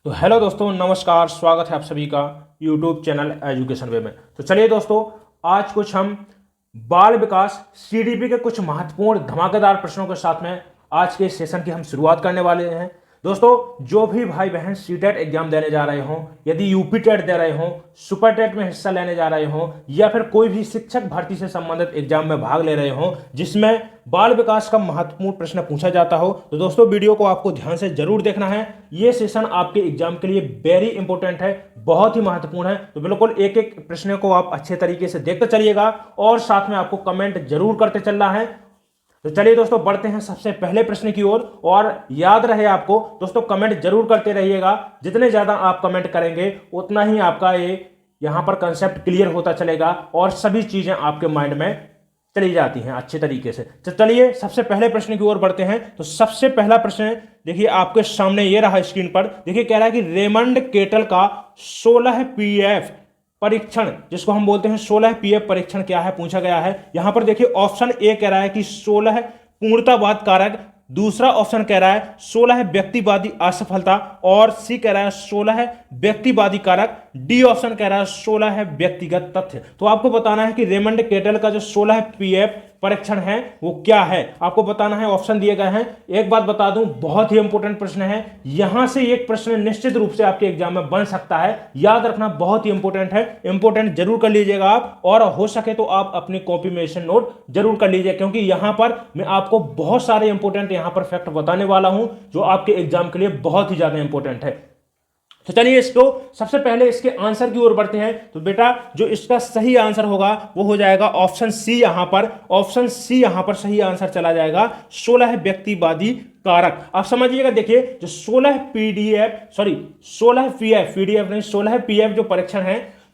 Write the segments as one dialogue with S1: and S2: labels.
S1: तो हेलो दोस्तों, नमस्कार। स्वागत है आप सभी का यूट्यूब चैनल एजुकेशन वे में। तो चलिए दोस्तों, आज कुछ हम बाल विकास सीडीपी के कुछ महत्वपूर्ण धमाकेदार प्रश्नों के साथ में आज के सेशन की हम शुरुआत करने वाले हैं। दोस्तों, जो भी भाई बहन सीटेट एग्जाम देने जा रहे हों, यदि यूपी टेट दे रहे हों, सुपर टेट में हिस्सा लेने जा रहे हों, या फिर कोई भी शिक्षक भर्ती से संबंधित एग्जाम में भाग ले रहे हों जिसमें बाल विकास का महत्वपूर्ण प्रश्न पूछा जाता हो, तो दोस्तों वीडियो को आपको ध्यान से जरूर देखना है। यह सेशन आपके एग्जाम के लिए वेरी इंपॉर्टेंट है, बहुत ही महत्वपूर्ण है। तो बिल्कुल एक एक प्रश्न को आप अच्छे तरीके से देखते चलिएगा और साथ में आपको कमेंट जरूर करते चलना है। तो चलिए दोस्तों, बढ़ते हैं सबसे पहले प्रश्न की ओर। और याद रहे आपको दोस्तों, कमेंट जरूर करते रहिएगा। जितने ज्यादा आप कमेंट करेंगे उतना ही आपका ये यहां पर कंसेप्ट क्लियर होता चलेगा और सभी चीजें आपके माइंड में चली जाती हैं अच्छे तरीके से। तो चलिए सबसे पहले प्रश्न की ओर बढ़ते हैं। तो सबसे पहला प्रश्न देखिए आपके सामने ये रहा स्क्रीन पर। देखिए कह रहा है कि रेमंड केटल का 16 पीएफ परीक्षण, जिसको हम बोलते हैं 16 पीएफ परीक्षण, क्या है पूछा गया है। यहां पर देखिए ऑप्शन ए कह रहा है कि 16 पूर्णतावाद कारक, दूसरा ऑप्शन कह रहा है 16 व्यक्तिवादी असफलता, और सी कह रहा है 16 व्यक्तिवादी कारक, डी ऑप्शन कह रहा है 16 व्यक्तिगत तथ्य। तो आपको बताना है कि रेमंड केटल का जो 16 पीएफ परीक्षण है वो क्या है, आपको बताना है। ऑप्शन दिए गए हैं। एक बात बता दूं, बहुत ही इंपॉर्टेंट प्रश्न है। यहां से एक प्रश्न निश्चित रूप से आपके एग्जाम में बन सकता है, याद रखना, बहुत ही इंपॉर्टेंट है। इंपॉर्टेंट जरूर कर लीजिएगा आप, और हो सके तो आप अपनी कॉपी में इसे नोट जरूर कर लीजिए, क्योंकि यहां पर मैं आपको बहुत सारे इंपॉर्टेंट यहां पर फैक्ट बताने वाला हूं जो आपके एग्जाम के लिए बहुत ही ज्यादा इंपॉर्टेंट है। तो चलिए इसको सबसे पहले इसके आंसर की ओर बढ़ते हैं। तो बेटा जो इसका सही आंसर होगा वो हो जाएगा ऑप्शन सी। यहां पर ऑप्शन सी यहां पर सही आंसर चला जाएगा, 16 व्यक्तिवादी कारक। आप समझिएगा, देखिए जो 16 पीडीएफ नहीं, 16 पीएफ जो परीक्षण है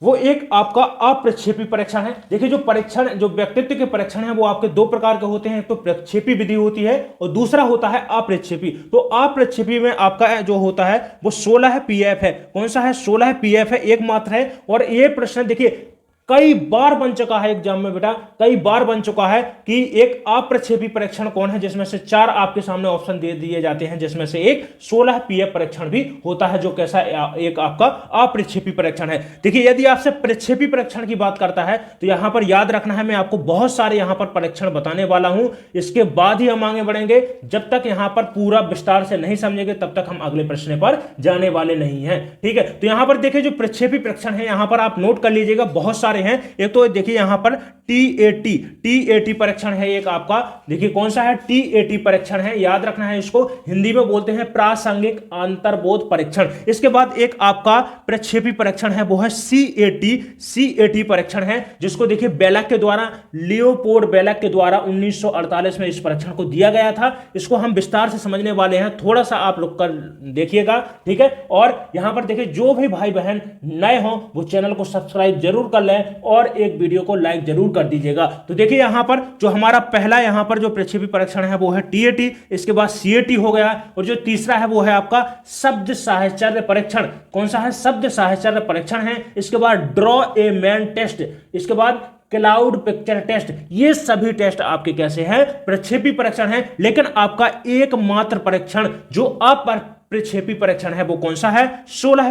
S1: वो एक आपका अप्रक्षेपी परीक्षण है। देखिए जो परीक्षण, जो व्यक्तित्व के परीक्षण है वो आपके दो प्रकार के होते हैं। एक तो प्रक्षेपी विधि होती है और दूसरा होता है अप्रक्षेपी। तो अप्रक्षेपी में आपका जो होता है वो 16 पीएफ है। कौन सा है? 16 पीएफ है, एकमात्र है। और ये प्रश्न देखिए कई बार बन चुका है एग्जाम में बेटा, कई बार बन चुका है कि एक अप्रक्षेपी परीक्षण कौन है, जिसमें से 4 आपके सामने ऑप्शन दे दिए जाते हैं, जिसमें से एक 16 पीएफ परीक्षण भी होता है, जो कैसा एक आपका अप्रक्षेपी परीक्षण है। देखिए यदि आपसे प्रक्षेपी परीक्षण की बात करता है तो यहां पर याद रखना है, मैं आपको बहुत सारे यहां पर परीक्षण बताने वाला हूं। इसके बाद ही हम आगे बढ़ेंगे। जब तक यहां पर पूरा विस्तार से नहीं समझेंगे तब तक हम अगले प्रश्न पर जाने वाले नहीं हैं, ठीक है। तो यहां पर देखिए जो प्रक्षेपी परीक्षण है यहां पर आप नोट कर लीजिएगा, बहुत सारे हैं। एक तो देखिए यहां पर टीएटी परीक्षण है एक आपका। देखिए कौन सा है? टीएटी परीक्षण है, याद रखना है इसको। हिंदी में बोलते हैं प्रासंगिक अंतर्बोध परीक्षण। इसके बाद एक आपका प्रक्षेपी परीक्षण है, वो है सीएटी परीक्षण है, जिसको देखिए बेलक के द्वारा, लियोपोल्ड बेलक के द्वारा 1948 में इस परीक्षण को दिया गया था। इसको हम विस्तार से समझने वाले हैं, थोड़ा सा आप लोग कर देखिएगा, ठीक है। और यहां पर देखिए जो भी भाई बहन नए हो वो चैनल को सब्सक्राइब जरूर कर लें और एक वीडियो को लाइक जरूर कर दीजिएगा। तो देखिए यहां पर जो हमारा पहला यहां पर जो प्रक्षेपी परीक्षण है वो है टीएटी, इसके बाद सीएटी हो गया, और जो तीसरा है वो है आपका शब्द साहचर्य परीक्षण। कौन सा है? शब्द साहचर्य परीक्षण है। इसके बाद ड्रॉ ए मैन टेस्ट, इसके बाद क्लाउड पिक्चर टेस्ट। ये सभी टेस्ट आपके कैसे हैं? प्रक्षेपी परीक्षण है। लेकिन आपका एकमात्र परीक्षण जो अप्रक्षेपी परीक्षण है वो कौन सा है? 16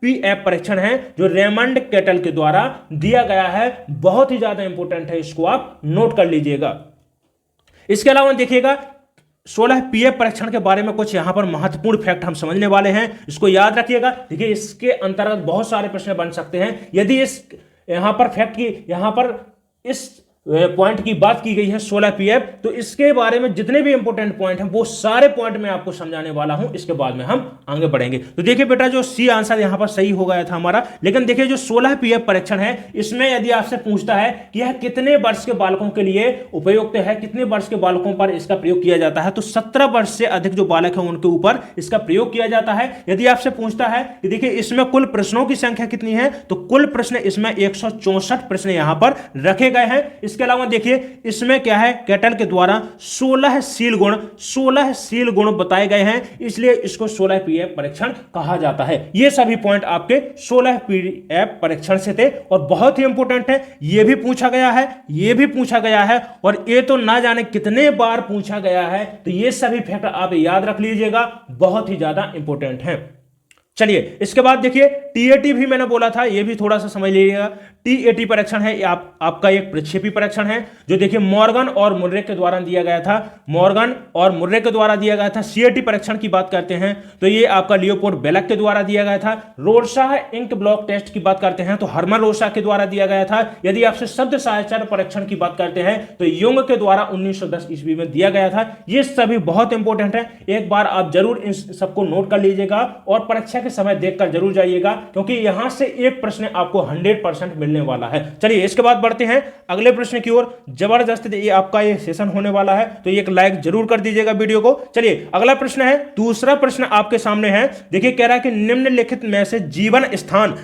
S1: पीएफ परीक्षण है, जो रेमंड केटल के द्वारा दिया गया है। बहुत ही ज्यादा इंपॉर्टेंट है, इसको आप नोट कर लीजिएगा। इसके अलावा देखिएगा 16 पीएफ परीक्षण के बारे में कुछ यहां पर महत्वपूर्ण फैक्ट हम समझने वाले हैं, इसको याद रखिएगा। देखिए इसके अंतर्गत बहुत सारे प्रश्न बन सकते हैं। यदि इस यहां पर फैक्ट की, यहां पर इस पॉइंट की बात की गई है 16 पीएफ, तो इसके बारे में जितने भी इंपॉर्टेंट पॉइंट हैं वो सारे पॉइंट मैं आपको समझाने वाला हूं। इसके बाद में हम आगे बढ़ेंगे। तो देखिए बेटा जो सी आंसर यहां पर सही हो गया था हमारा। लेकिन देखिए जो 16 पीएफ परीक्षण है, इसमें यदि आपसे पूछता है कि यह कितने वर्ष के बालकों के लिए उपयुक्त है, कितने वर्ष के बालकों पर इसका प्रयोग किया जाता है, तो 17 वर्ष से अधिक जो बालक है उनके ऊपर इसका प्रयोग किया जाता है। यदि आपसे पूछता है कि देखिए इसमें कुल प्रश्नों की संख्या कितनी है, तो कुल प्रश्न इसमें 164 प्रश्न यहां पर रखे गए हैं। इसके अलावा देखिए इसमें क्या है, कैटल के द्वारा 16 शील गुण बताए गए हैं, इसलिए इसको 16 पीएफ परीक्षण कहा जाता है। ये सभी पॉइंट आपके 16 पीएफ परीक्षण से थे और बहुत ही इंपॉर्टेंट है। ये भी पूछा गया है, ये भी पूछा गया है और ये तो ना जाने कितने बार पूछा गया है। तो ये सभी फैक्टर आप याद रख लीजिएगा, बहुत ही ज्यादा इंपॉर्टेंट है। चलिए इसके बाद देखिए टीएटी भी मैंने बोला था, ये भी थोड़ा सा समझ लीजिएगा। टीएटी परीक्षण है, ये आपका एक प्रक्षेपी परीक्षण है जो देखिए मॉर्गन और मुर्रे के द्वारा दिया गया था, मॉर्गन और मुर्रे के द्वारा दिया गया था। सीएटी परीक्षण की बात करते हैं तो ये आपका लियोपोल्ड बेलक के द्वारा दिया गया था। रोरशाह इंक ब्लॉक टेस्ट की बात करते हैं तो हरमन रोरशाह के द्वारा दिया गया था। यदि आपसे शब्द साहचर्य परीक्षण की बात करते हैं तो युंग के द्वारा 1910 ईस्वी में दिया गया था। ये सभी बहुत इंपॉर्टेंट है, एक बार आप जरूर इन सबको नोट कर लीजिएगा और परीक्षा के समय देखकर जरूर जाइएगा, क्योंकि यहां से एक प्रश्न आपको 100% मिलने वाला है। चलिए इसके बाद बढ़ते हैं अगले प्रश्न की ओर। जबरदस्त ये आपका ये सेशन होने वाला है, तो एक लाइक जरूर कर दीजिएगा वीडियो को। चलिए अगला प्रश्न है, दूसरा प्रश्न आपके सामने है। देखिए कह रहा है कि निम्नलिखित में से जीवन स्थान,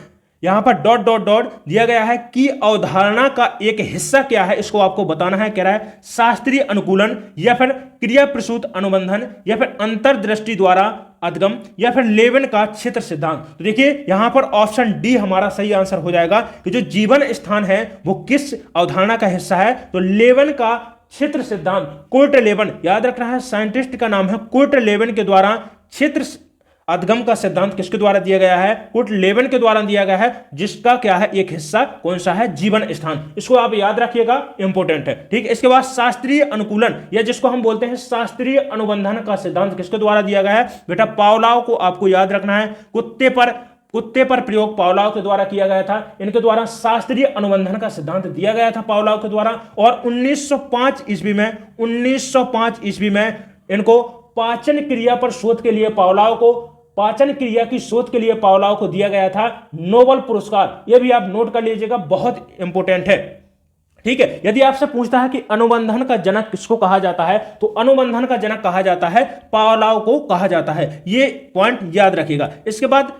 S1: यहां पर डॉट डॉट डॉट दिया गया है कि अवधारणा का एक हिस्सा क्या है, इसको आपको बताना है। कह रहा है शास्त्रीय अनुकूलन या फिर क्रिया प्रसूत अनुबंधन या फिर अंतर्दृष्टि द्वारा अधगम या फिर लेवन का क्षेत्र सिद्धांत। तो देखिए यहां पर ऑप्शन डी हमारा सही आंसर हो जाएगा कि जो जीवन स्थान है वो किस अवधारणा का हिस्सा है, तो लेवन का क्षेत्र सिद्धांत। कुर्ट लेवन, याद रखना है साइंटिस्ट का नाम है कुर्ट लेवन के द्वारा क्षेत्र अधगम का सिद्धांत किसके द्वारा दिया गया है, कुर्ट लेवन के द्वारा दिया गया है, जिसका क्या है एक हिस्सा कौन सा है, जीवन स्थान। इसको आप याद रखिएगा, इंपॉर्टेंट है। ठीक है, इसके बाद शास्त्रीय अनुकूलन या जिसको हम बोलते हैं शास्त्रीय अनुबंधन का सिद्धांत किसके द्वारा दिया गया है, बेटा पावलोव को आपको याद रखना है। कुत्ते पर प्रयोग पावलोव के द्वारा किया गया था, इनके द्वारा शास्त्रीय अनुबंधन का सिद्धांत दिया गया था पावलोव के द्वारा। और 1905 ईस्वी में इनको पाचन क्रिया पर शोध के लिए पाचन क्रिया की शोध के लिए पावलोव को दिया गया था नोबेल पुरस्कार। यह भी आप नोट कर लीजिएगा, बहुत इंपॉर्टेंट है। ठीक है, यदि आपसे पूछता है कि अनुबंधन का जनक किसको कहा जाता है, तो अनुबंधन का जनक कहा जाता है पावलोव को कहा जाता है। ये पॉइंट याद रखिएगा। इसके बाद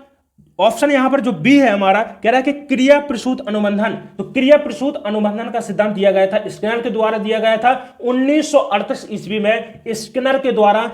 S1: ऑप्शन यहां पर जो बी है हमारा, कह रहा है कि क्रिया प्रसूत अनुबंधन। तो क्रिया प्रसूत अनुबंधन का सिद्धांत दिया गया था, स्किनर के द्वारा दिया गया था 1938 ईस्वी में। स्किनर के द्वारा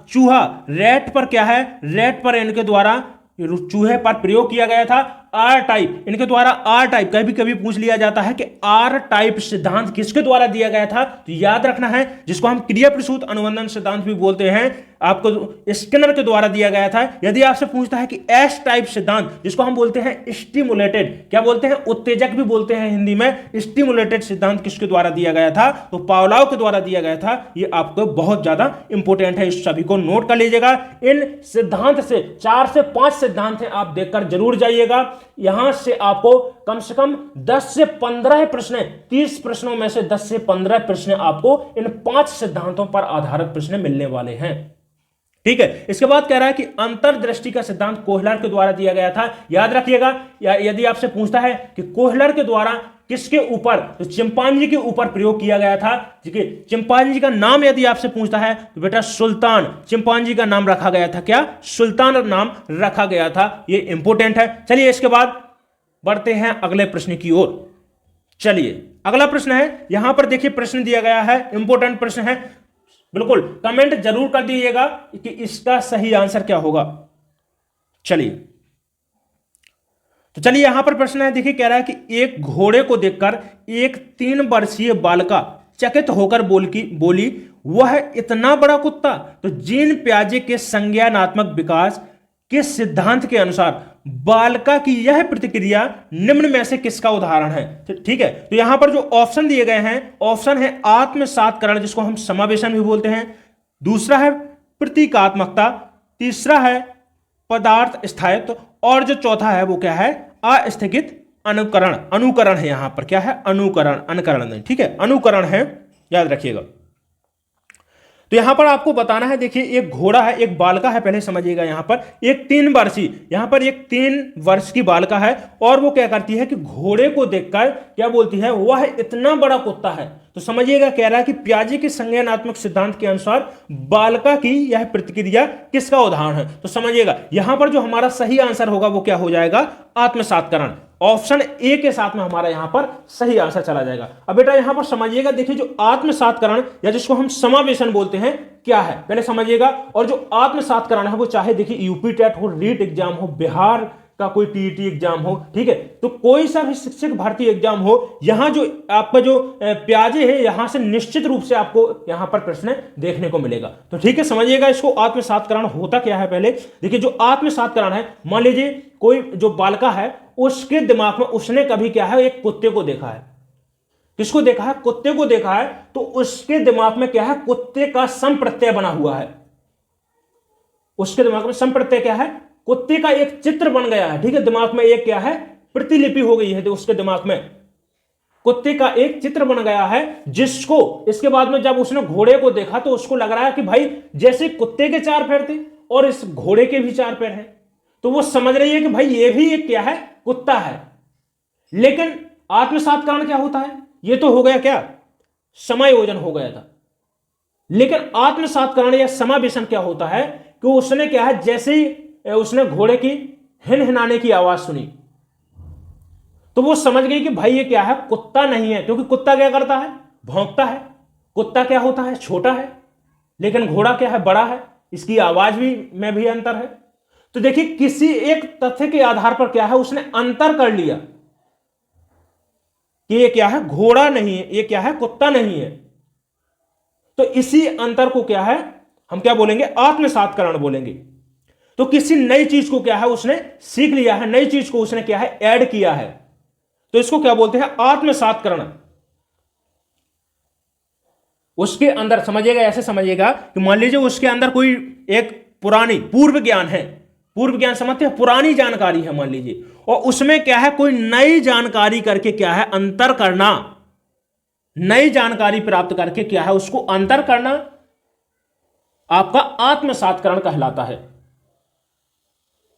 S1: चूहा, रेट पर क्या है, रेट पर इनके द्वारा चूहे पर प्रयोग किया गया था। आर टाइप, इनके द्वारा आर टाइप, कभी कभी पूछ लिया जाता है कि आर टाइप सिद्धांत किसके द्वारा दिया गया था, तो याद रखना है जिसको हम क्रिया प्रसूत अनुबंधन सिद्धांत भी बोलते हैं, आपको स्किनर के द्वारा दिया गया था। यदि आपसे पूछता है कि एस टाइप सिद्धांत, जिसको हम बोलते हैं स्टिमुलेटेड, क्या बोलते हैं, उत्तेजक भी बोलते हैं हिंदी में, स्टिमुलेटेड सिद्धांत किसके द्वारा दिया गया था, तो पावलोव के द्वारा दिया गया था। ये आपको बहुत ज्यादा इंपॉर्टेंट है, इस सभी को नोट कर लीजिएगा। इन सिद्धांत से 4 से 5 सिद्धांत हैं, आप देखकर जरूर जाइएगा। यहां से आपको कम से कम 10 से 15 प्रश्न, 30 प्रश्नों में से 10 से 15 प्रश्न आपको इन 5 सिद्धांतों पर आधारित प्रश्न मिलने वाले हैं। ठीक है, इसके बाद कह रहा है कि अंतर्दृष्टि का सिद्धांत कोहलर के द्वारा दिया गया था। याद रखिएगा, यदि आपसे पूछता है कि कोहलर के द्वारा किसके ऊपर, तो चिंपांजी के ऊपर प्रयोग किया गया था। ठीक है, चिंपांजी का नाम यदि आपसे पूछता है तो बेटा सुल्तान, चिंपांजी का नाम रखा गया था, क्या, सुल्तान नाम रखा गया था। ये इंपॉर्टेंट है। चलिए इसके बाद बढ़ते हैं अगले प्रश्न की ओर। चलिए अगला प्रश्न है, यहां पर देखिए प्रश्न दिया गया है, इंपॉर्टेंट प्रश्न है, बिल्कुल कमेंट जरूर कर दीजिएगा कि इसका सही आंसर क्या होगा। तो चलिए यहां पर प्रश्न है, देखिए कह रहा है कि एक घोड़े को देखकर एक 3 वर्षीय बालिका चकित होकर बोली वह इतना बड़ा कुत्ता। तो जीन पियाजे के संज्ञानात्मक विकास के सिद्धांत के अनुसार बालिका की यह प्रतिक्रिया निम्न में से किसका उदाहरण है। तो ठीक है, तो यहां पर जो ऑप्शन दिए गए हैं, ऑप्शन है आत्मसातकरण, जिसको हम समावेशन भी बोलते हैं, दूसरा है प्रतीकात्मकता, तीसरा है पदार्थ स्थायित्व, और जो चौथा है वो क्या है, अस्थगित अनुकरण है। यहां पर क्या है, अनुकरण नहीं, ठीक है, अनुकरण है, याद रखिएगा। तो यहां पर आपको बताना है, देखिए एक घोड़ा है, एक बालिका है, पहले समझिएगा। यहां पर एक 3 वर्षीय, यहां पर एक 3 वर्ष की बालिका है और वो क्या करती है कि घोड़े को देखकर क्या बोलती है, वह इतना बड़ा कुत्ता है। तो समझिएगा कह रहा है कि पियाजे के संज्ञानात्मक सिद्धांत के अनुसार बालिका की यह प्रतिक्रिया किसका उदाहरण है। तो समझिएगा यहां पर जो हमारा सही आंसर होगा वो क्या हो जाएगा, आत्मसातकरण। ऑप्शन ए के साथ में हमारा यहां पर सही आंसर चला जाएगा। अब बेटा यहां पर समझिएगा, देखिए जो आत्मसातकरण या जिसको हम समावेशन बोलते हैं क्या है पहले समझिएगा। और जो आत्मसातकरण है वो चाहे देखिए यूपी टेट हो, रीट एग्जाम हो, बिहार का कोई टीईटी एग्जाम हो, ठीक है, तो कोई सा भी शिक्षक भर्ती एग्जाम हो, यहां जो आपका जो प्याजे है यहां से निश्चित रूप से आपको यहां पर प्रश्न देखने को मिलेगा। तो ठीक है, समझिएगा इसको आत्मसातकरण होता क्या है। पहले देखिए जो आत्मसातकरण है, मान लीजिए कोई जो बालिका है उसके दिमाग में उसने कभी क्या है, एक कुत्ते को देखा है। किसको देखा है, कुत्ते को देखा है। तो उसके दिमाग में क्या है, कुत्ते का संप्रत्यय बना हुआ है। उसके दिमाग में संप्रत्यय क्या है, कुत्ते का एक चित्र बन गया है। ठीक है, दिमाग में एक क्या है, प्रतिलिपि हो गई है। तो उसके दिमाग में कुत्ते का एक चित्र बन गया है, जिसको इसके बाद में जब उसने घोड़े को देखा तो उसको लग रहा है कि भाई जैसे कुत्ते के 4 पैर थे और इस घोड़े के भी 4 पैर हैं, तो वो समझ रही है कि भाई ये भी एक क्या है, कुत्ता है। लेकिन आत्मसातकरण क्या होता है, ये तो हो गया क्या, समायोजन हो गया था। लेकिन आत्मसातकरण या समावेशन क्या होता है कि उसने क्या है, जैसे ही उसने घोड़े की हिनहिनाने की आवाज सुनी तो वो समझ गई कि भाई ये क्या है, कुत्ता नहीं है। क्योंकि कुत्ता क्या करता है, भौंकता है। कुत्ता क्या होता है, छोटा है, लेकिन घोड़ा क्या है, बड़ा है। इसकी आवाज में भी अंतर है। तो देखिए किसी एक तथ्य के आधार पर क्या है, उसने अंतर कर लिया कि ये क्या है, घोड़ा नहीं है, ये क्या है, कुत्ता नहीं है। तो इसी अंतर को क्या है, हम क्या बोलेंगे, आत्मसातकरण बोलेंगे। तो किसी नई चीज को क्या है, उसने सीख लिया है, नई चीज को उसने क्या है, ऐड किया है। तो इसको क्या बोलते हैं, आत्मसातकरण। उसके अंदर समझिएगा, ऐसे समझिएगा कि मान लीजिए उसके अंदर कोई एक पुरानी पूर्व ज्ञान है, पूर्व ज्ञान समझते हैं, पुरानी जानकारी है मान लीजिए, और उसमें क्या है, कोई नई जानकारी करके क्या है, अंतर करना, नई जानकारी प्राप्त करके क्या है, उसको अंतर करना आपका आत्मसातकरण कहलाता है।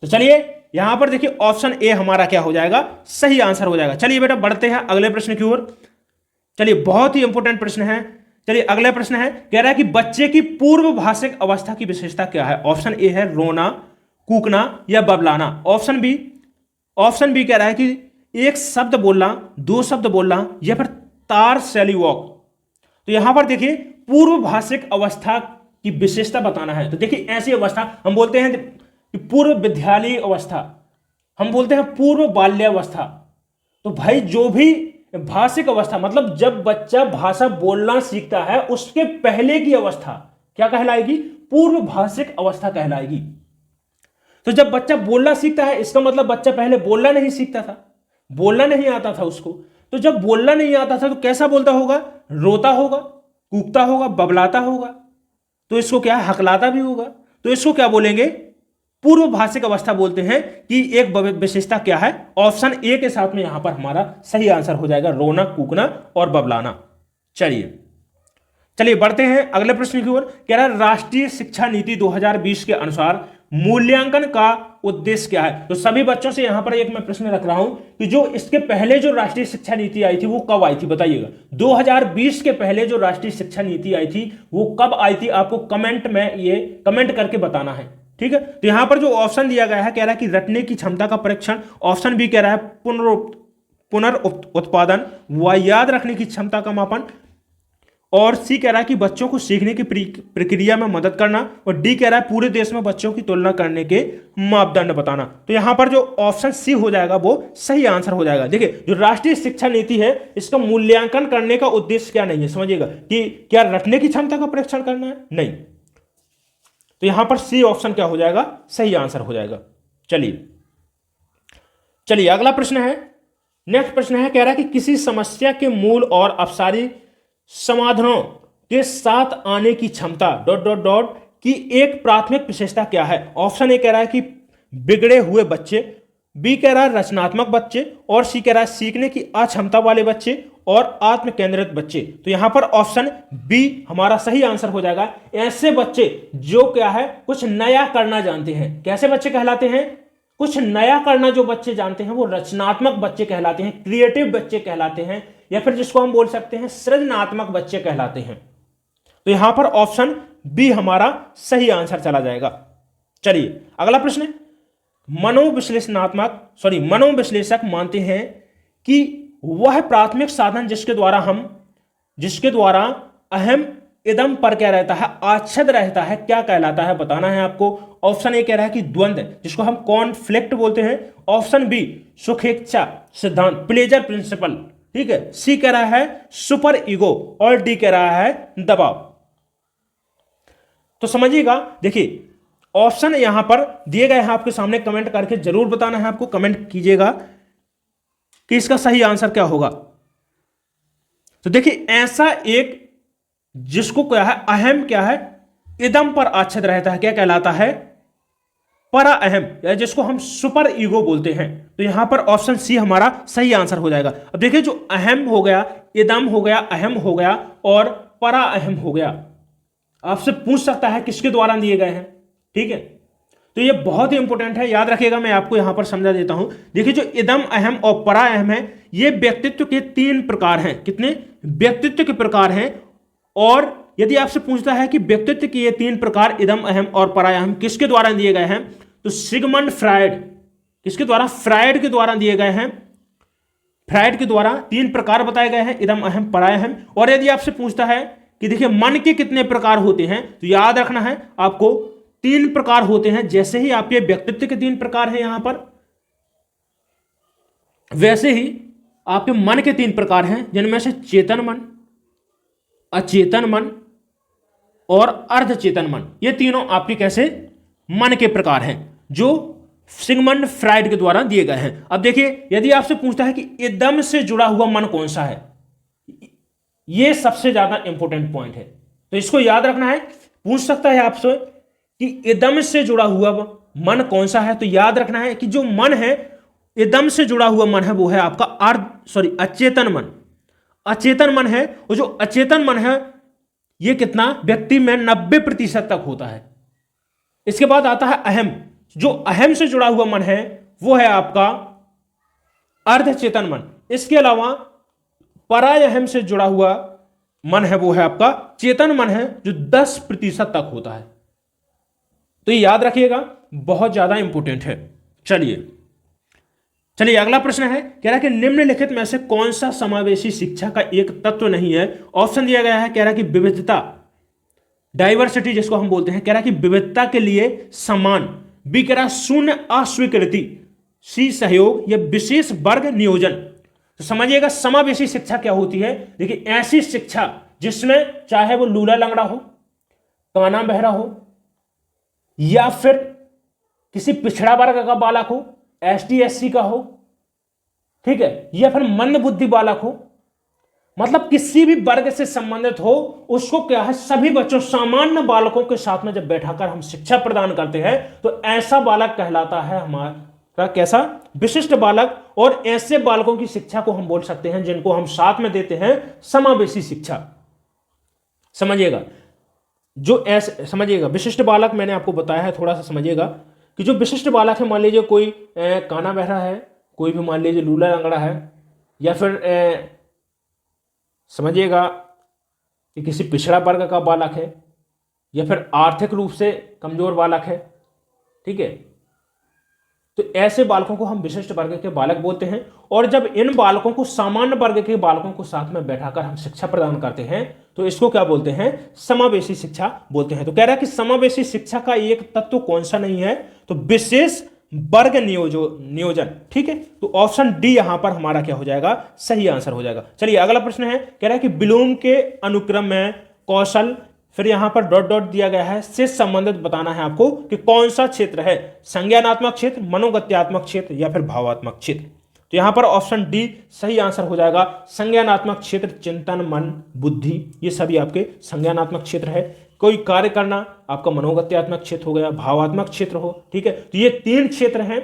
S1: तो चलिए यहां पर देखिए ऑप्शन ए हमारा क्या हो जाएगा, सही आंसर हो जाएगा। चलिए बेटा बढ़ते हैं अगले प्रश्न की ओर। चलिए बहुत ही इंपॉर्टेंट प्रश्न है। चलिए अगला प्रश्न है, कह रहा है कि बच्चे की पूर्व भाषिक अवस्था की विशेषता क्या है। ऑप्शन ए है रोना, कूकना या बबलाना। ऑप्शन बी कह रहा है कि एक शब्द बोलना, 2 शब्द बोलना या फिर तार शैली वॉक। तो यहां पर देखिए पूर्व भाषिक अवस्था की विशेषता बताना है। तो देखिए ऐसी अवस्था हम बोलते हैं कि पूर्व विद्यालयी अवस्था, हम बोलते हैं पूर्व बाल्यावस्था। तो भाई जो भी भाषिक अवस्था, मतलब जब बच्चा भाषा बोलना सीखता है उसके पहले की अवस्था क्या कहलाएगी, पूर्व भाषिक अवस्था कहलाएगी। तो जब बच्चा बोलना सीखता है इसका मतलब बच्चा पहले बोलना नहीं सीखता था, बोलना नहीं आता था उसको। तो जब बोलना नहीं आता था तो कैसा बोलता होगा, रोता होगा, कूकता होगा, बबलाता होगा। तो इसको क्या हकलाता भी होगा। तो इसको क्या बोलेंगे, पूर्व भाषिक अवस्था बोलते हैं। कि एक विशेषता क्या है, ऑप्शन ए के साथ में यहां पर हमारा सही आंसर हो जाएगा, रोना, कूकना और बबलाना। चलिए बढ़ते हैं अगले प्रश्न की ओर। कह रहा है राष्ट्रीय शिक्षा नीति 2020 के अनुसार मूल्यांकन का उद्देश्य क्या है। तो सभी बच्चों से यहां पर एक मैं प्रश्न रख रहा हूं कि जो इसके पहले जो राष्ट्रीय शिक्षा नीति आई थी वो कब आई थी, बताइएगा। 2020 के पहले जो राष्ट्रीय शिक्षा नीति आई थी वो कब आई थी, आपको कमेंट में ये कमेंट करके बताना है। ठीक है, तो यहां पर जो ऑप्शन दिया गया है, कह रहा है कि रटने की क्षमता का परीक्षण। ऑप्शन बी कह रहा है पुनर्उत्पादन व याद रखने की क्षमता का मापन। और सी कह रहा है कि बच्चों को सीखने की प्रक्रिया में मदद करना। और डी कह रहा है पूरे देश में बच्चों की तुलना करने के मापदंड बताना। तो यहां पर जो ऑप्शन सी हो जाएगा वो सही आंसर हो जाएगा। देखिए जो राष्ट्रीय शिक्षा नीति है इसका मूल्यांकन करने का उद्देश्य क्या नहीं है, समझिएगा कि क्या रटने की क्षमता का परीक्षण करना है, नहीं। तो यहां पर सी ऑप्शन क्या हो जाएगा, सही आंसर हो जाएगा। चलिए अगला प्रश्न है, नेक्स्ट प्रश्न है, कह रहा है कि किसी समस्या के मूल और अपसारी समाधानों के साथ आने की क्षमता ... की एक प्राथमिक विशेषता क्या है। ऑप्शन ए कह रहा है कि बिगड़े हुए बच्चे, बी कह रहा है रचनात्मक बच्चे, और सी कह रहा है सीखने की अक्षमता वाले बच्चे और आत्म केंद्रित बच्चे। तो यहां पर ऑप्शन बी हमारा सही आंसर हो जाएगा। ऐसे बच्चे जो क्या है कुछ नया करना जानते हैं, कैसे बच्चे कहलाते हैं, कुछ नया करना जो बच्चे जानते हैं वो रचनात्मक बच्चे कहलाते हैं, क्रिएटिव बच्चे कहलाते हैं, या फिर जिसको हम बोल सकते हैं सृजनात्मक बच्चे कहलाते हैं। तो यहां पर ऑप्शन बी हमारा सही आंसर चला जाएगा। चलिए अगला प्रश्न है, मनोविश्लेषक मानते हैं कि वह प्राथमिक साधन जिसके द्वारा अहम इदम पर क्या रहता है, आच्छद रहता है, क्या कहलाता है बताना है आपको। ऑप्शन ए कह रहा है कि द्वंद्व, जिसको हम कॉन्फ्लिक्ट बोलते हैं। ऑप्शन बी सुखेच्छा सिद्धांत, प्लेजर प्रिंसिपल, ठीक है। सी कह रहा है सुपर ईगो, और डी कह रहा है दबाव। तो समझिएगा, देखिए ऑप्शन यहां पर दिए गए हैं आपके सामने, कमेंट करके जरूर बताना है आपको, कमेंट कीजिएगा कि इसका सही आंसर क्या होगा। तो देखिए ऐसा एक जिसको क्या है, अहम क्या है, इदम पर आच्छद रहता है, क्या कहलाता है, परा अहम, या जिसको हम सुपर ईगो बोलते हैं। तो यहां पर ऑप्शन सी हमारा सही आंसर हो जाएगा। अब देखिए जो अहम हो गया, इदम हो गया, अहम हो गया और परा अहम हो गया, आपसे पूछ सकता है किसके द्वारा दिए गए हैं, ठीक है। तो ये बहुत ही इंपॉर्टेंट है, याद रखिएगा, मैं आपको यहां पर समझा देता हूं। देखिए जो इदम अहम और परा अहम है, ये व्यक्तित्व के 3 प्रकार हैं। कितने व्यक्तित्व के प्रकार हैं, और यदि आपसे पूछता है कि व्यक्तित्व के ये 3 प्रकार इदम अहम और परा अहम किसके द्वारा दिए गए हैं, तो सिगमंड फ्रायड, किसके द्वारा, फ्रायड के द्वारा दिए गए हैं। फ्रायड के द्वारा 3 प्रकार बताए गए हैं, इदम अहम परा अहम। और यदि आपसे पूछता है कि देखिए मन के कितने प्रकार होते हैं, तो याद रखना है आपको 3 प्रकार होते हैं। जैसे ही आपके व्यक्तित्व के 3 प्रकार हैं यहां पर, वैसे ही आपके मन के 3 प्रकार हैं, जिनमें से चेतन मन, अचेतन मन और अर्धचेतन मन। ये तीनों आपके कैसे मन के प्रकार हैं, जो सिगमंड फ्रायड के द्वारा दिए गए हैं। अब देखिए यदि आपसे पूछता है कि इदम से जुड़ा हुआ मन कौन सा है, ये सबसे ज्यादा इंपॉर्टेंट पॉइंट है, तो इसको याद रखना है। पूछ सकता है आपसे कि इदम से जुड़ा हुआ मन कौन सा है, तो याद रखना है कि जो मन है, इदम से जुड़ा हुआ मन है, वो है आपका अचेतन मन। अचेतन मन है, और जो अचेतन मन है ये कितना, व्यक्ति में 90% तक होता है। इसके बाद आता है अहम, जो अहम से जुड़ा हुआ मन है वो है आपका अर्धचेतन मन। इसके अलावा पराय अहम से जुड़ा हुआ मन है, वो है आपका चेतन मन है, जो 10% तक होता है। तो ये याद रखिएगा, बहुत ज्यादा इंपॉर्टेंट है। चलिए अगला प्रश्न है, कह रहा है कि निम्नलिखित में से कौन सा समावेशी शिक्षा का एक तत्व नहीं है। ऑप्शन दिया गया है, कह रहा है कि विविधता, डाइवर्सिटी जिसको हम बोलते हैं, कह रहा है कि विविधता के लिए सम्मान। बी कह रहा है शून्य अस्वीकृति। सी सहयोग या विशेष वर्ग नियोजन। तो समझिएगा समावेशी शिक्षा क्या होती है। देखिए ऐसी शिक्षा जिसमें चाहे वो लूला लंगड़ा हो, काना बहरा हो, या फिर किसी पिछड़ा वर्ग का बालक हो, ST SC का हो, ठीक है, या फिर मंद बुद्धि बालक हो, मतलब किसी भी वर्ग से संबंधित हो, उसको क्या है, सभी बच्चों सामान्य बालकों के साथ में जब बैठाकर हम शिक्षा प्रदान करते हैं तो ऐसा बालक कहलाता है हमारा कैसा, विशिष्ट बालक। और ऐसे बालकों की शिक्षा को हम बोल सकते हैं जिनको हम साथ में देते हैं समावेशी शिक्षा। समझिएगा, जो ऐसे समझिएगा विशिष्ट बालक मैंने आपको बताया है, थोड़ा सा समझिएगा कि जो विशिष्ट बालक है, मान लीजिए कोई काना बहरा है, कोई भी मान लीजिए लूला लंगड़ा है, या फिर समझिएगा कि किसी पिछड़ा वर्ग का बालक है, या फिर आर्थिक रूप से कमजोर बालक है, ठीक है, तो ऐसे बालकों को हम विशिष्ट वर्ग के बालक बोलते हैं। और जब इन बालकों को सामान्य वर्ग के बालकों को साथ में बैठाकर हम शिक्षा प्रदान करते हैं तो इसको क्या बोलते हैं, समावेशी शिक्षा बोलते हैं। तो कह रहा है कि समावेशी शिक्षा का एक तत्व कौन सा नहीं है, तो विशेष वर्ग नियोजन, ठीक है। तो ऑप्शन डी यहां पर हमारा क्या हो जाएगा, सही आंसर हो जाएगा। चलिए अगला प्रश्न है, कह रहा है कि ब्लूम के अनुक्रम में कौशल, फिर यहां पर डॉट डॉट दिया गया है, से संबंधित बताना है आपको कि कौन सा क्षेत्र है, संज्ञानात्मक क्षेत्र, मनोगत्यात्मक क्षेत्र या फिर भावात्मक क्षेत्र। तो यहां पर ऑप्शन डी सही आंसर हो जाएगा। संज्ञानात्मक क्षेत्र, चिंतन, मन, बुद्धि, ये सभी आपके संज्ञानात्मक क्षेत्र है। कोई कार्य करना आपका मनोगत्यात्मक क्षेत्र हो गया, भावात्मक क्षेत्र हो, ठीक है। तो ये 3 क्षेत्र हैं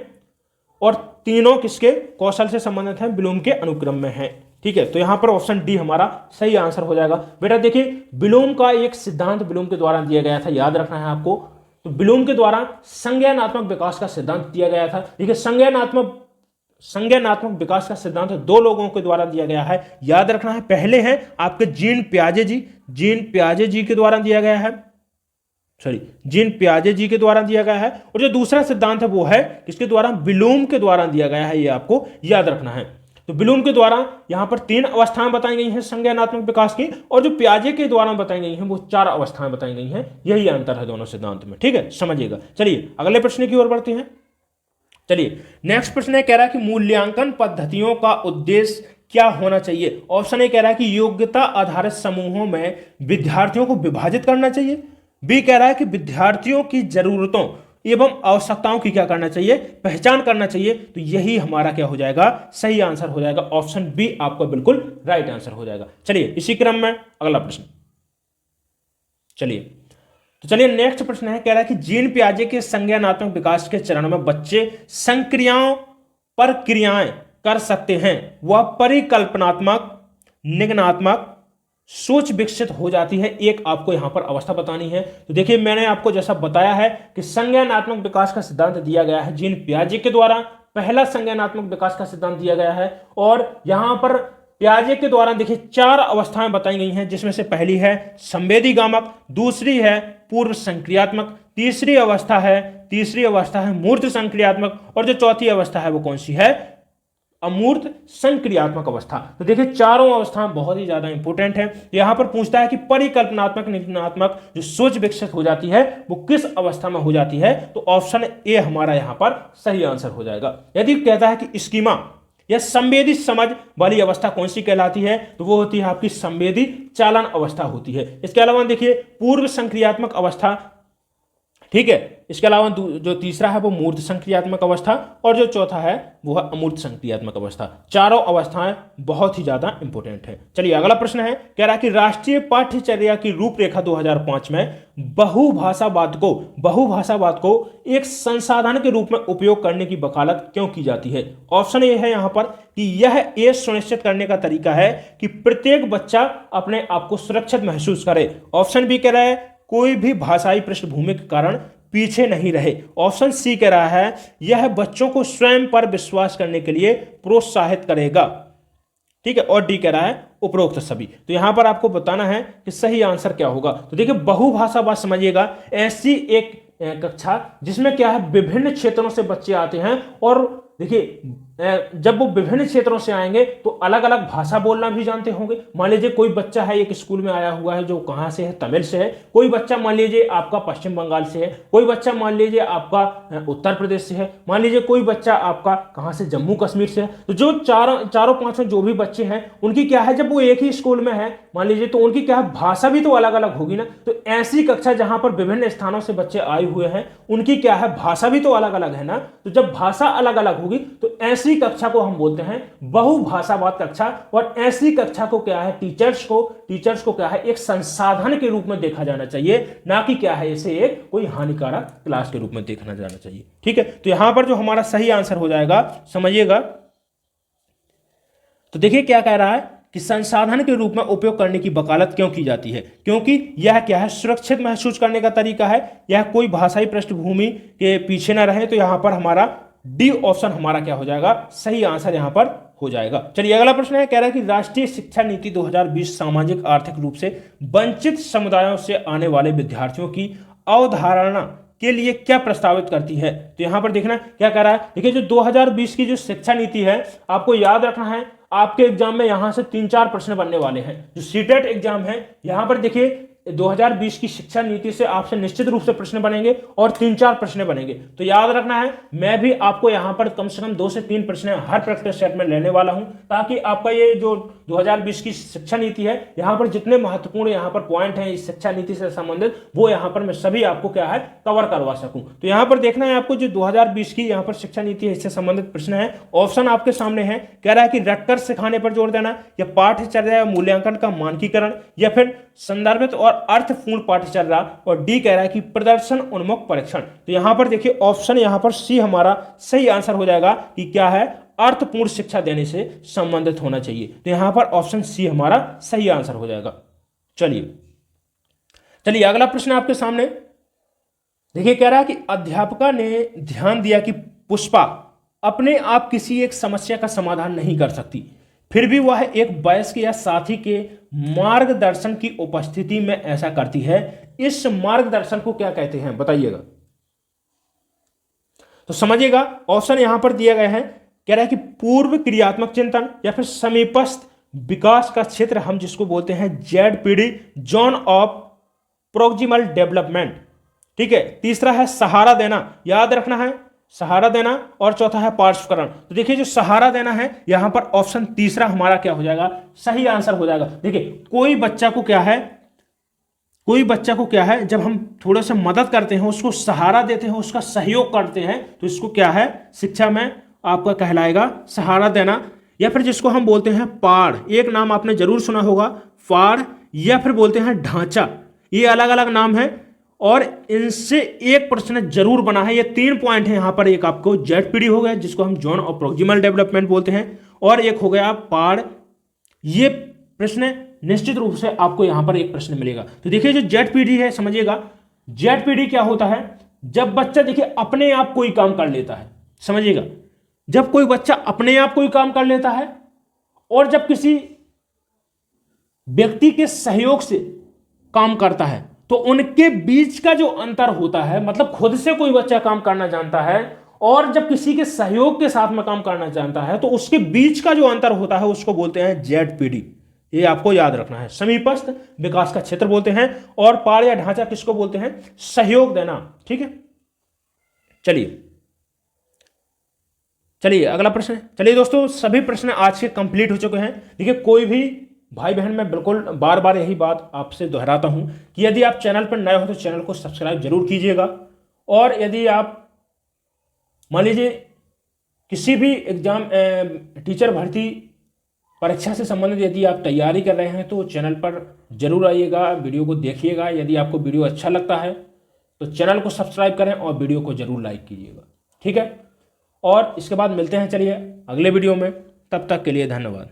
S1: और तीनों किसके, कौशल से संबंधित हैं, ब्लूम के अनुक्रम में है, ठीक है। तो यहां पर ऑप्शन डी हमारा सही आंसर हो जाएगा। बेटा देखिए ब्लूम का एक सिद्धांत ब्लूम के द्वारा दिया गया था, याद रखना है आपको, तो ब्लूम के द्वारा संज्ञानात्मक विकास का सिद्धांत दिया गया था। देखिए संज्ञानात्मक विकास का सिद्धांत दो लोगों के द्वारा दिया गया है, याद रखना है। पहले हैं आपके जीन पियाजे जी के द्वारा दिया गया है, जीन पियाजे जी के द्वारा दिया गया है। और जो दूसरा सिद्धांत है वो है किसके द्वारा, ब्लूम के द्वारा दिया गया है, ये आपको याद रखना है। तो ब्लूम के द्वारा यहां पर 3 अवस्थाएं बताई गई हैं संज्ञानात्मक विकास की, और जो पियाजे के द्वारा बताई गई हैं वो 4 अवस्थाएं बताई गई हैं। यही अंतर है दोनों सिद्धांत में, ठीक है, समझिएगा। चलिए अगले प्रश्न की ओर बढ़ते हैं। चलिए नेक्स्ट प्रश्न है, कह रहा है कि मूल्यांकन पद्धतियों का उद्देश्य क्या होना चाहिए। ऑप्शन ए कह रहा है कि योग्यता आधारित समूहों में विद्यार्थियों को विभाजित करना चाहिए। बी कह रहा है कि विद्यार्थियों की जरूरतों एवं आवश्यकताओं की क्या करना चाहिए, पहचान करना चाहिए। तो यही हमारा क्या हो जाएगा, सही आंसर हो जाएगा। ऑप्शन बी आपका बिल्कुल राइट आंसर हो जाएगा। चलिए इसी क्रम में अगला प्रश्न, चलिए नेक्स्ट प्रश्न है, कह रहा है कि जीन पियाजे के संज्ञानात्मक विकास के चरण में बच्चे संक्रियाओं पर क्रियाएं कर सकते हैं, वह परिकल्पनात्मक, निगमनात्मक सोच विकसित हो जाती है। एक आपको यहां पर अवस्था बतानी है। तो देखिए मैंने आपको जैसा बताया है कि संज्ञानात्मक विकास का सिद्धांत दिया गया है जीन पियाजे के द्वारा, पहला संज्ञानात्मक विकास का सिद्धांत दिया गया है। और यहां पर पियाजे के द्वारा देखिए 4 अवस्थाएं बताई गई हैं, जिसमें से पहली है संवेदी गामक, दूसरी है पूर्व संक्रियात्मक, तीसरी अवस्था है मूर्त संक्रियात्मक, और जो चौथी अवस्था है वो कौन सी है, अमूर्त संक्रियात्मक अवस्था। तो देखिए चारों अवस्थाएं बहुत ही ज्यादा इंपॉर्टेंट है। यहां पर पूछता है कि परिकल्पनात्मक निगमनात्मक जो सोच विकसित हो जाती है वो किस अवस्था में हो जाती है। तो ऑप्शन ए हमारा यहां पर सही आंसर हो जाएगा। यदि कहता है कि स्कीमा या संवेदी समझ वाली अवस्था कौन सी कहलाती है, तो वो होती है आपकी संवेदी चालन अवस्था होती है। इसके अलावा देखिए पूर्व संक्रियात्मक अवस्था, ठीक है, इसके अलावा जो तीसरा है वो मूर्त संक्रियात्मक अवस्था, और जो चौथा है वो है अमूर्त संक्रियात्मक अवस्था। चारों अवस्थाएं बहुत ही ज्यादा इंपॉर्टेंट है। चलिए अगला प्रश्न है, कह रहा है कि राष्ट्रीय पाठ्यचर्या की रूपरेखा 2005 में बहुभाषावाद को एक संसाधन के रूप में उपयोग करने की वकालत क्यों की जाती है। ऑप्शन ए है यहां पर कि यह सुनिश्चित करने का तरीका है कि प्रत्येक बच्चा अपने आप को सुरक्षित महसूस करे। ऑप्शन बी कह रहा है कोई भी भाषाई पृष्ठभूमि के कारण पीछे नहीं रहे। ऑप्शन सी कह रहा है यह बच्चों को स्वयं पर विश्वास करने के लिए प्रोत्साहित करेगा, ठीक है, और डी कह रहा है उपरोक्त सभी। तो यहां पर आपको बताना है कि सही आंसर क्या होगा। तो देखिए बहुभाषावाद समझिएगा, ऐसी एक कक्षा जिसमें क्या है विभिन्न क्षेत्रों से बच्चे आते हैं, और देखिए जब वो विभिन्न क्षेत्रों से आएंगे तो अलग अलग भाषा बोलना भी जानते होंगे। मान लीजिए कोई बच्चा है एक स्कूल में आया हुआ है जो कहां से है, तमिल से है, कोई बच्चा मान लीजिए आपका पश्चिम बंगाल से है, कोई बच्चा मान लीजिए आपका उत्तर प्रदेश से है, मान लीजिए कोई बच्चा आपका कहां से जम्मू कश्मीर से है। तो जो चारों पांचों जो भी बच्चे हैं उनकी क्या है, जब वो एक ही स्कूल में है मान लीजिए, तो उनकी क्या है भाषा भी तो अलग अलग होगी ना। तो ऐसी कक्षा जहां पर विभिन्न स्थानों से बच्चे आए हुए हैं उनकी क्या है भाषा भी तो अलग अलग है ना। तो जब भाषा अलग अलग होगी तो ऐसी कक्षा को हम बोलते हैं बहुभाषावाद कक्षा। और ऐसी कक्षा को क्या है टीचर्स को क्या है एक संसाधन के रूप में देखा जाना चाहिए, ना कि क्या है इसे एक कोई हानिकारक क्लास के रूप में देखा जाना चाहिए, ठीक है। तो यहां पर जो हमारा सही आंसर हो जाएगा समझिएगा, तो देखिए क्या कह रहा है कि संसाधन के रूप में उपयोग करने की वकालत क्यों की जाती है, क्योंकि यह क्या है सुरक्षित महसूस करने का तरीका है, यह कोई भाषाई पृष्ठभूमि के पीछे ना रहे। तो यहां पर हमारा डी ऑप्शन हमारा क्या हो जाएगा, सही आंसर यहां पर हो जाएगा। चलिए अगला प्रश्न है, कह रहा है कि राष्ट्रीय शिक्षा नीति 2020 सामाजिक आर्थिक रूप से वंचित समुदायों से आने वाले विद्यार्थियों की अवधारणा के लिए क्या प्रस्तावित करती है। तो यहां पर देखना क्या कह रहा है, देखिए जो 2020 की जो शिक्षा नीति है आपको याद रखना है, आपके एग्जाम में यहां से 3-4 प्रश्न बनने वाले हैं। जो सीटेट एग्जाम है यहां पर देखिए 2020 की शिक्षा नीति से आपसे निश्चित रूप से प्रश्न बनेंगे और 3-4 प्रश्न बनेंगे। तो याद रखना है मैं भी आपको यहां पर कम से कम 2 से 3 प्रश्न हर प्रैक्टिस सेट में लेने वाला हूं, ताकि आपका ये जो 2020 की शिक्षा नीति है यहां पर जितने महत्वपूर्ण यहां पर पॉइंट हैं इस शिक्षा नीति से संबंधित वो यहां पर मैं सभी आपको क्या है कवर करवा सकूं। तो यहां पर देखना है आपको जो 2020 की यहां पर शिक्षा नीति है इससे संबंधित प्रश्न है। ऑप्शन आपके सामने है, कह रहा है कि रटकर सिखाने पर जोर देना, या पाठ्यचर्या या मूल्यांकन का मानकीकरण, या फिर संदर्भित और अर्थपूर्ण पाठ्यचर्या, और डी कह रहा है कि प्रदर्शन उन्मुख परीक्षण। तो यहां पर देखिए ऑप्शन यहां पर सी हमारा सही आंसर हो जाएगा कि क्या है अर्थपूर्ण शिक्षा देने से संबंधित होना चाहिए। तो यहां पर ऑप्शन सी हमारा सही आंसर हो जाएगा। चलिए अगला प्रश्न आपके सामने, देखिए कह रहा है कि अध्यापिका ने ध्यान दिया कि पुष्पा अपने आप किसी एक समस्या का समाधान नहीं कर सकती, फिर भी वह एक वयस्क या साथी के मार्गदर्शन की उपस्थिति में ऐसा करती है। इस मार्गदर्शन को क्या कहते हैं बताइएगा। तो समझिएगा, ऑप्शन यहां पर दिया गया है, कह रहा है कि पूर्व क्रियात्मक चिंतन या फिर समीपस्थ विकास का क्षेत्र, हम जिसको बोलते हैं ZPD, zone of proximal development. ठीक है, तीसरा है सहारा देना, याद रखना है सहारा देना, और चौथा है पार्श्वकरण। तो देखिए जो सहारा देना है यहां पर ऑप्शन तीसरा हमारा क्या हो जाएगा, सही आंसर हो जाएगा। देखिए कोई बच्चा को क्या है जब हम थोड़ा सा मदद करते हैं, उसको सहारा देते हैं, उसका सहयोग करते हैं, तो इसको क्या है शिक्षा में आपका कहलाएगा सहारा देना, या फिर जिसको हम बोलते हैं पाड़, एक नाम आपने जरूर सुना होगा पाड़, या फिर बोलते हैं ढांचा। ये अलग अलग नाम है और इनसे एक प्रश्न जरूर बना है। ये 3 पॉइंट है यहां पर, एक आपको जेडपीडी हो गया जिसको हम जोन ऑफ प्रोक्सिमल डेवलपमेंट बोलते हैं, और एक हो गया पाड़। ये प्रश्न निश्चित रूप से आपको यहां पर एक प्रश्न मिलेगा। तो देखिए जो जेडपीडी है, समझिएगा जेडपीडी क्या होता है, जब बच्चा देखिए अपने आप कोई काम कर लेता है, समझिएगा जब कोई बच्चा अपने आप कोई काम कर लेता है और जब किसी व्यक्ति के सहयोग से काम करता है, तो उनके बीच का जो अंतर होता है, मतलब खुद से कोई बच्चा काम करना जानता है और जब किसी के सहयोग के साथ में काम करना जानता है, तो उसके बीच का जो अंतर होता है उसको बोलते हैं जेडपीडी। ये आपको याद रखना है। समीपस्थ विकास का क्षेत्र बोलते हैं, और पाड़ या ढांचा किसको बोलते हैं, सहयोग देना। ठीक है, चलिए अगला प्रश्न। चलिए दोस्तों, सभी प्रश्न आज के कंप्लीट हो चुके हैं। देखिए कोई भी भाई बहन, मैं बिल्कुल बार बार यही बात आपसे दोहराता हूं कि यदि आप चैनल पर नए हो तो चैनल को सब्सक्राइब जरूर कीजिएगा, और यदि आप मान लीजिए किसी भी एग्जाम टीचर भर्ती परीक्षा से संबंधित यदि आप तैयारी कर रहे हैं तो चैनल पर जरूर आइएगा, वीडियो को देखिएगा। यदि आपको वीडियो अच्छा लगता है तो चैनल को सब्सक्राइब करें और वीडियो को जरूर लाइक कीजिएगा। ठीक है, और इसके बाद मिलते हैं चलिए अगले वीडियो में, तब तक के लिए धन्यवाद।